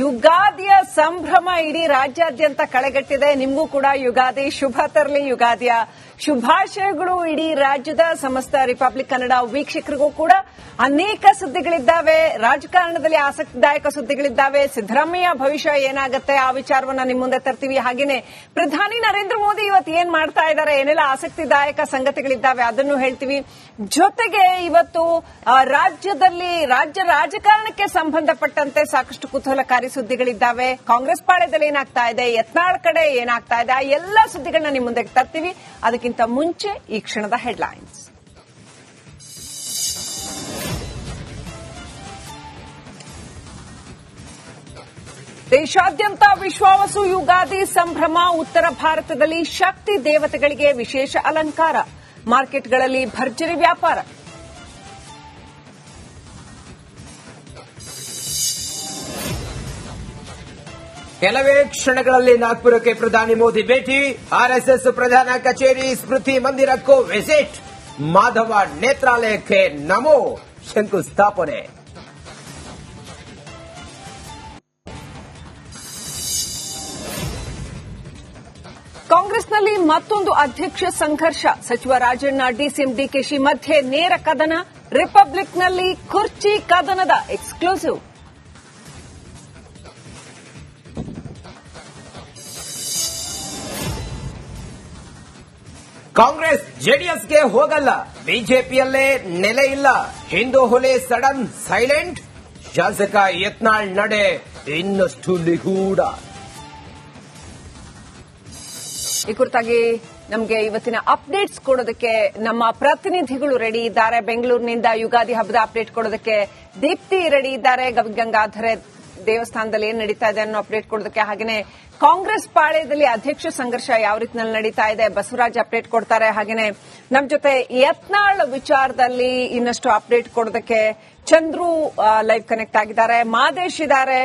ಯುಗಾದಿಯ ಸಂಭ್ರಮ ಇಡೀ ರಾಜ್ಯಾದ್ಯಂತ ಕಳೆಗಟ್ಟಿದೆ. ನಿಮಗೂ ಕೂಡ ಯುಗಾದಿ ಶುಭ ತರಲಿ. ಯುಗಾದಿಯ ಶುಭಾಶಯಗಳು ಇಡೀ ರಾಜ್ಯದ ಸಮಸ್ತ ರಿಪಬ್ಲಿಕ್ ಕನ್ನಡ ವೀಕ್ಷಕರಿಗೂ ಕೂಡ. ಅನೇಕ ಸುದ್ದಿಗಳಿದ್ದಾವೆ, ರಾಜಕಾರಣದಲ್ಲಿ ಆಸಕ್ತಿದಾಯಕ ಸುದ್ದಿಗಳಿದ್ದಾವೆ. ಸಿದ್ದರಾಮಯ್ಯ ಭವಿಷ್ಯ ಏನಾಗುತ್ತೆ ಆ ವಿಚಾರವನ್ನ ನಿಮ್ಮ ಮುಂದೆ ತರ್ತೀವಿ. ಹಾಗೇನೆ ಪ್ರಧಾನಿ ನರೇಂದ್ರ ಮೋದಿ ಇವತ್ತು ಏನ್ ಮಾಡ್ತಾ ಇದ್ದಾರೆ, ಏನೆಲ್ಲ ಆಸಕ್ತಿದಾಯಕ ಸಂಗತಿಗಳಿದ್ದಾವೆ ಅದನ್ನು ಹೇಳ್ತೀವಿ. ಜೊತೆಗೆ ಇವತ್ತು ರಾಜ್ಯದಲ್ಲಿ ರಾಜ್ಯ ರಾಜಕಾರಣಕ್ಕೆ ಸಂಬಂಧಪಟ್ಟಂತೆ ಸಾಕಷ್ಟು ಕುತೂಹಲಕಾರಿ ಸುದ್ದಿಗಳಿದ್ದಾವೆ. ಕಾಂಗ್ರೆಸ್ ಪಾಳ್ಯದಲ್ಲಿ ಏನಾಗ್ತಾ ಇದೆ, ಯತ್ನಾಳ್ ಕಡೆ ಏನಾಗ್ತಾ ಇದೆ, ಆ ಎಲ್ಲ ಸುದ್ದಿಗಳನ್ನ ನಿಮ್ಮ ಮುಂದೆ ತರ್ತೀವಿ. ಅದಕ್ಕಿಂತ ಮುಂಚೆ ಈ ಕ್ಷಣದ ಹೆಡ್ಲೈನ್ಸ್. ದೇಶಾದ್ಯಂತ ವಿಶ್ವಾವಸು ಯುಗಾದಿ ಸಂಭ್ರಮ. ಉತ್ತರ ಭಾರತದಲ್ಲಿ ಶಕ್ತಿ ದೇವತೆಗಳಿಗೆ ವಿಶೇಷ ಅಲಂಕಾರ. ಮಾರ್ಕೆಟ್ಗಳಲ್ಲಿ ಭರ್ಜರಿ ವ್ಯಾಪಾರ. ಕೆಲವೇ ಕ್ಷಣಗಳಲ್ಲಿ ನಾಗ್ಪುರಕ್ಕೆ ಪ್ರಧಾನಿ ಮೋದಿ ಭೇಟಿ. ಆರ್ಎಸ್ಎಸ್ ಪ್ರಧಾನ ಕಚೇರಿ ಸ್ಮೃತಿ ಮಂದಿರಕ್ಕೂ ವಿಸಿಟ್. ಮಾಧವ ನೇತ್ರಾಲಯಕ್ಕೆ ನಮೋ ಶಂಕುಸ್ಥಾಪನೆ. ಕಾಂಗ್ರೆಸ್ನಲ್ಲಿ ಮತ್ತೊಂದು ಅಧ್ಯಕ್ಷ ಸಂಘರ್ಷ. ಸಚಿವ ರಾಜಣ್ಣ ಡಿಸಿಎಂ ಡಿಕೆಶಿ ಮಧ್ಯೆ ನೇರ ಕದನ. ರಿಪಬ್ಲಿಕ್ನಲ್ಲಿ ಕುರ್ಚಿ ಕದನದ ಎಕ್ಸ್ಕ್ಲೂಸಿವ್. ಕಾಂಗ್ರೆಸ್ ಜೆಡಿಎಸ್ಗೆ ಹೋಗಲ್ಲ, ಬಿಜೆಪಿಯಲ್ಲೇ ನೆಲೆ ಇಲ್ಲ. ಹಿಂದೂ ಹುಲಿ ಸಡನ್ ಸೈಲೆಂಟ್. ಶಾಸಕ ಯತ್ನಾಳ್ ನಡೆ ಇನ್ನಷ್ಟು ನಿಗೂಢ. ಈ ಕುರಿತಾಗಿ ನಮಗೆ ಇವತ್ತಿನ ಅಪ್ಡೇಟ್ಸ್ ಕೊಡೋದಕ್ಕೆ ನಮ್ಮ ಪ್ರತಿನಿಧಿಗಳು ರೆಡಿ ಇದ್ದಾರೆ. ಬೆಂಗಳೂರಿನಿಂದ ಯುಗಾದಿ ಹಬ್ಬದ ಅಪ್ಡೇಟ್ ಕೊಡೋದಕ್ಕೆ ದೀಪ್ತಿ ರೆಡಿ ಇದ್ದಾರೆ. ಗಂಗಾಧರ ದೇವಸ್ಥಾನದಲ್ಲಿ ಏನ್ ನಡೀತಾ ಇದೆ ಅನ್ನೋ ಅಪ್ಡೇಟ್ ಕೊಡೋದಕ್ಕೆ. ಹಾಗೇನೆ ಕಾಂಗ್ರೆಸ್ ಪಾಳ್ಯದಲ್ಲಿ ಅಧ್ಯಕ್ಷ ಸಂಘರ್ಷ ಯಾವ ರೀತಿಯಲ್ಲಿ ನಡೀತಾ ಇದೆ, ಬಸವರಾಜ್ ಅಪ್ಡೇಟ್ ಕೊಡ್ತಾರೆ. ಹಾಗೇನೆ ನಮ್ಮ ಜೊತೆ ಯತ್ನಾಳ್ ವಿಚಾರದಲ್ಲಿ ಇನ್ನಷ್ಟು ಅಪ್ಡೇಟ್ ಕೊಡೋದಕ್ಕೆ ಚಂದ್ರು ಲೈವ್ ಕನೆಕ್ಟ್ ಆಗಿದ್ದಾರೆ. ಮಾದೇಶ್ ಇದ್ದಾರೆ,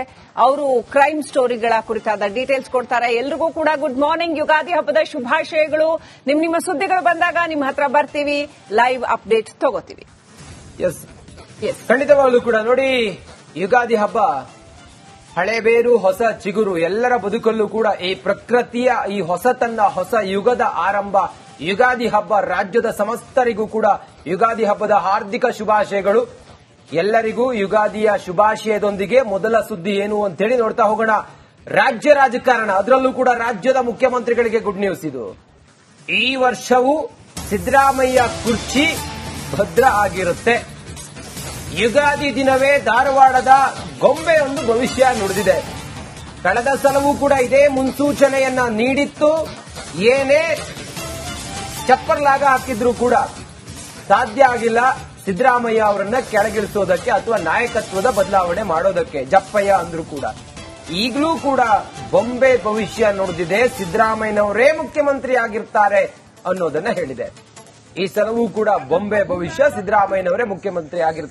ಅವರು ಕ್ರೈಮ್ ಸ್ಟೋರಿಗಳ ಕುರಿತಾದ ಡೀಟೇಲ್ಸ್ ಕೊಡ್ತಾರೆ. ಎಲ್ರಿಗೂ ಕೂಡ ಗುಡ್ ಮಾರ್ನಿಂಗ್, ಯುಗಾದಿ ಹಬ್ಬದ ಶುಭಾಶಯಗಳು. ನಿಮ್ಮ ಸುದ್ದಿಗಳು ಬಂದಾಗ ನಿಮ್ಮ ಹತ್ರ ಬರ್ತೀವಿ, ಲೈವ್ ಅಪ್ಡೇಟ್ ತಗೋತೀವಿ. ಖಂಡಿತವಾಗ್ಲೂ ಕೂಡ ನೋಡಿ, ಯುಗಾದಿ ಹಬ್ಬ ಹಳೆ ಬೇರು ಹೊಸ ಚಿಗುರು. ಎಲ್ಲರ ಬದುಕಲ್ಲೂ ಕೂಡ ಈ ಪ್ರಕೃತಿಯ ಈ ಹೊಸತನ್ನ, ಹೊಸ ಯುಗದ ಆರಂಭ ಯುಗಾದಿ ಹಬ್ಬ. ರಾಜ್ಯದ ಸಮಸ್ತರಿಗೂ ಕೂಡ ಯುಗಾದಿ ಹಬ್ಬದ ಹಾರ್ದಿಕ ಶುಭಾಶಯಗಳು. ಎಲ್ಲರಿಗೂ ಯುಗಾದಿಯ ಶುಭಾಶಯದೊಂದಿಗೆ ಮೊದಲ ಸುದ್ದಿ ಏನು ಅಂತೇಳಿ ನೋಡ್ತಾ ಹೋಗೋಣ. ರಾಜ್ಯ ರಾಜಕಾರಣ, ಅದರಲ್ಲೂ ಕೂಡ ರಾಜ್ಯದ ಮುಖ್ಯಮಂತ್ರಿಗಳಿಗೆ ಗುಡ್ ನ್ಯೂಸ್ ಇದು. ಈ ವರ್ಷವೂ ಸಿದ್ದರಾಮಯ್ಯ ಕುರ್ಚಿ ಭದ್ರ ಆಗಿರುತ್ತೆ. ಯುಗಾದಿ ದಿನವೇ ಧಾರವಾಡದ ಗೊಂಬೆಯೊಂದು ಭವಿಷ್ಯ ನುಡಿದಿದೆ. ಕಳೆದ ಸಲವೂ ಕೂಡ ಇದೇ ಮುನ್ಸೂಚನೆಯನ್ನ ನೀಡಿತ್ತು. ಏನೇ ಚಪ್ಪರ್ಲಾಗ ಹಾಕಿದ್ರೂ ಕೂಡ ಸಾಧ್ಯ ಆಗಿಲ್ಲ ಸಿದ್ದರಾಮಯ್ಯ ಅವರನ್ನ ಕೆಳಗಿಳಿಸೋದಕ್ಕೆ ಅಥವಾ ನಾಯಕತ್ವದ ಬದಲಾವಣೆ ಮಾಡೋದಕ್ಕೆ. ಜಪ್ಪಯ್ಯ ಅಂದ್ರೂ ಕೂಡ ಈಗಲೂ ಕೂಡ ಬೊಂಬೆ ಭವಿಷ್ಯ ನುಡಿದಿದೆ. ಸಿದ್ದರಾಮಯ್ಯನವರೇ ಮುಖ್ಯಮಂತ್ರಿ ಆಗಿರ್ತಾರೆ ಅನ್ನೋದನ್ನ ಹೇಳಿದೆ. ಈ ಸಲವೂ ಕೂಡ ಬೊಂಬೆ ಭವಿಷ್ಯ, ಸಿದ್ದರಾಮಯ್ಯನವರೇ ಮುಖ್ಯಮಂತ್ರಿ ಆಗಿರ್ತಾರೆ.